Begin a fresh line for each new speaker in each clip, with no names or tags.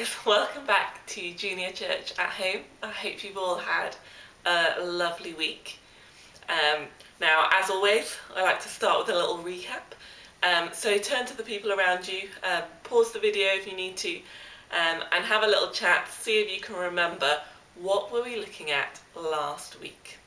guys, welcome back to Junior Church at Home. I hope you've all had a lovely week. Now, as always, I like to start with a little recap. So turn to the people around you, pause the video if you need to, and have a little chat, see if you can remember what were we looking at last week.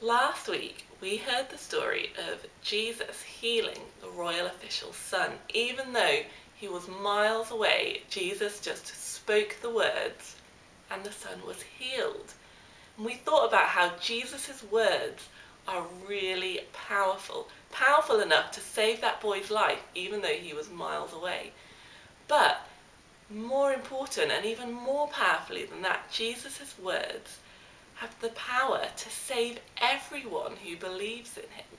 Last week, we heard the story of Jesus healing the royal official's son. Even though he was miles away, Jesus just spoke the words and the son was healed. And we thought about how Jesus' words are really powerful. Powerful enough to save that boy's life, even though he was miles away. But more important, and even more powerfully than that, Jesus' words have the power to save everyone who believes in him,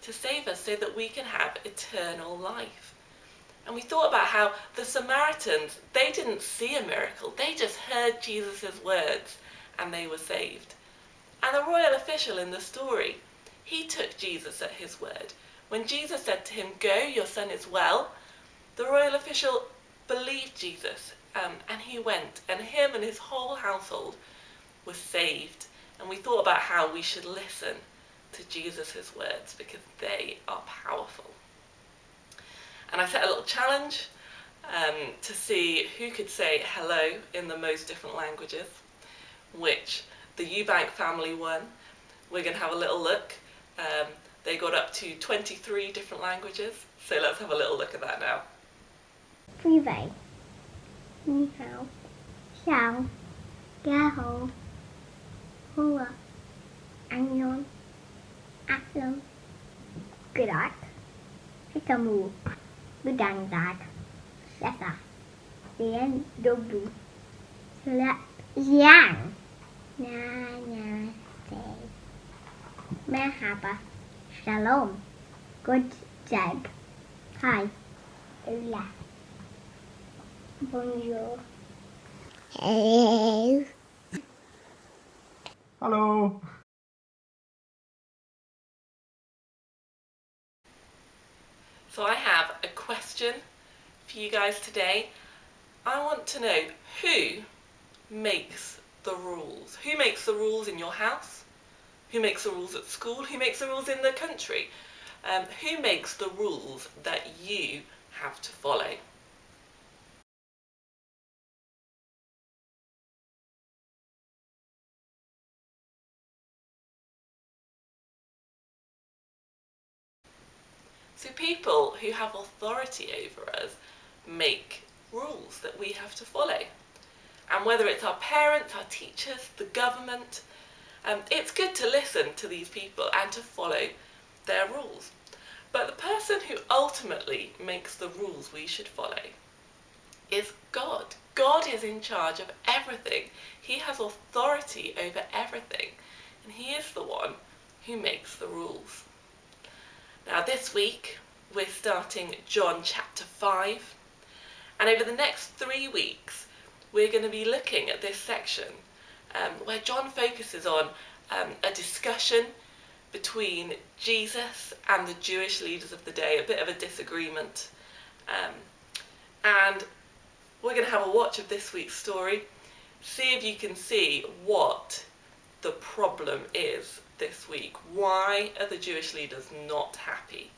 to save us so that we can have eternal life. And we thought about how the Samaritans, they didn't see a miracle, they just heard Jesus' words and they were saved. And the royal official in the story, he took Jesus at his word. When Jesus said to him, "Go, your son is well," the royal official believed Jesus, and he went, and him and his whole household were saved. And we thought about how we should listen to Jesus' words because they are powerful. And I set a little challenge to see who could say hello in the most different languages, which the Eubank family won. We're going to have a little look. They got up to 23 different languages, so let's have a little look at that now.
vui vẻ, ni hao, chào, ca hồ, hùa, ăn ngon, ác lắm, good art, cái tờ mù, good and bad, that's all. Then double, yang, na, say, merhaba, shalom, good dag, hi, hola. Bonjour. Hello.
Hello.
So I have a question for you guys today. I want to know who makes the rules. Who makes the rules in your house? Who makes the rules at school? Who makes the rules in the country? Who makes the rules that you have to follow? So people who have authority over us make rules that we have to follow. And whether it's our parents, our teachers, the government, it's good to listen to these people and to follow their rules. But the person who ultimately makes the rules we should follow is God. God is in charge of everything. He has authority over everything. And he is the one who makes the rules. Now this week we're starting John chapter 5, and over the next 3 weeks we're going to be looking at this section where John focuses on a discussion between Jesus and the Jewish leaders of the day, a bit of a disagreement, and we're going to have a watch of this week's story, see if you can see what the problem is this week. Why are the Jewish leaders not happy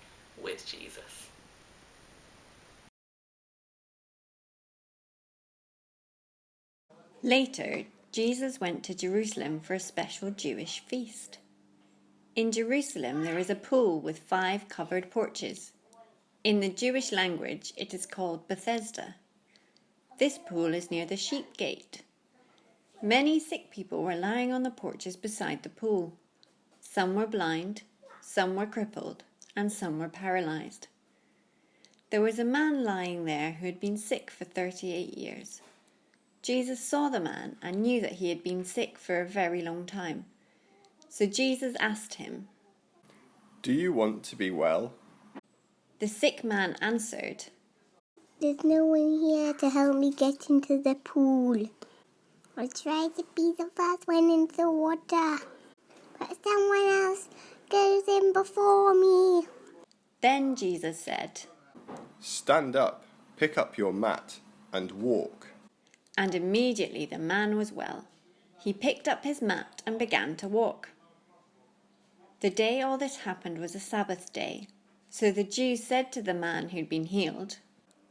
with Jesus?
Later, Jesus went to Jerusalem for a special Jewish feast. In Jerusalem, there is a pool with 5 covered porches. In the Jewish language, it is called Bethesda. This pool is near the sheep gate. Many sick people were lying on the porches beside the pool. Some were blind, some were crippled, and some were paralyzed. There was a man lying there who had been sick for 38 years. Jesus saw the man and knew that he had been sick for a very long time. So Jesus asked him,
Do you want to be well?
The sick man answered,
There's no one here to help me get into the pool. I try to be the first one into the water, but someone else goes in before me.
Then Jesus said,
Stand up, pick up your mat, and walk.
and immediately the man was well. He picked up his mat and began to walk. The day all this happened was a Sabbath day. So the Jews said to the man who'd been healed,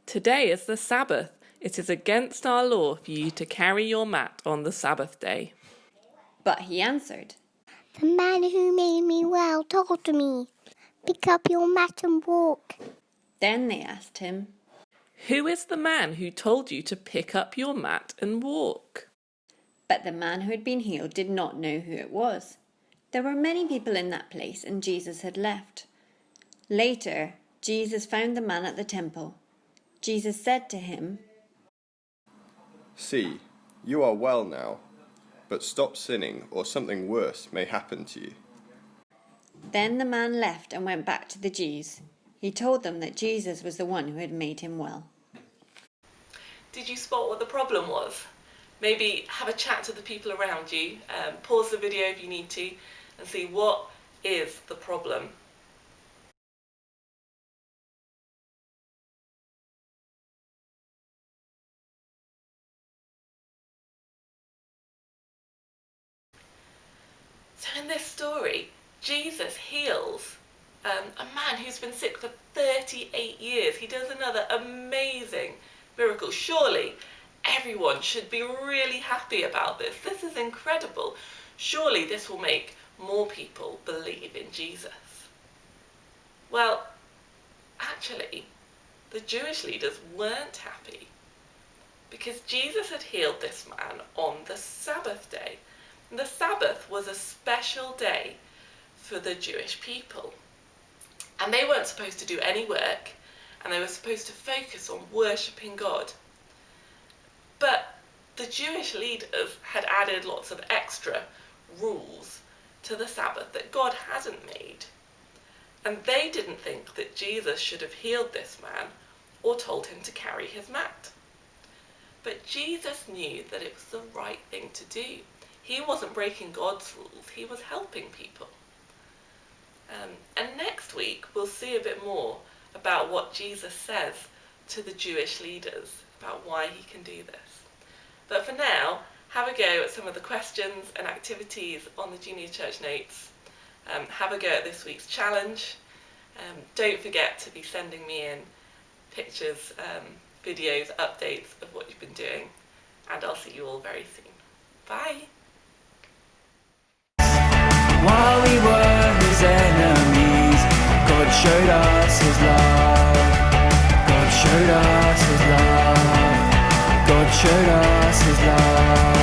Today is the Sabbath. It is against our law for you to carry your mat on the Sabbath day.
but he answered,
The man who made me well told me, pick up your mat and walk.
Then they asked him,
Who is the man who told you to pick up your mat and walk?
But the man who had been healed did not know who it was. There were many people in that place, and Jesus had left. Later, Jesus found the man at the temple. Jesus said to him,
See, you are well now, but stop sinning or something worse may happen to you.
Then the man left and went back to the Jews. He told them that Jesus was the one who had made him well.
Did you spot what the problem was? Maybe have a chat to the people around you, pause the video if you need to, and see what is the problem. So in this story, Jesus heals a man who's been sick for 38 years. He does another amazing miracle. Surely everyone should be really happy about this. This is incredible. Surely this will make more people believe in Jesus. Well, actually, the Jewish leaders weren't happy because Jesus had healed this man on the Sabbath day. The Sabbath was a special day for the Jewish people. And they weren't supposed to do any work, and they were supposed to focus on worshipping God. But the Jewish leaders had added lots of extra rules to the Sabbath that God hadn't made. And they didn't think that Jesus should have healed this man or told him to carry his mat. But Jesus knew that it was the right thing to do. He wasn't breaking God's rules, he was helping people. And next week we'll see a bit more about what Jesus says to the Jewish leaders about why he can do this. But for now, have a go at some of the questions and activities on the Junior Church Notes. Have a go at this week's challenge. Don't forget to be sending me in pictures, videos, updates of what you've been doing. And I'll see you all very soon. Bye!
While we were his enemies, God showed us his love. God showed us his love. God showed us his love.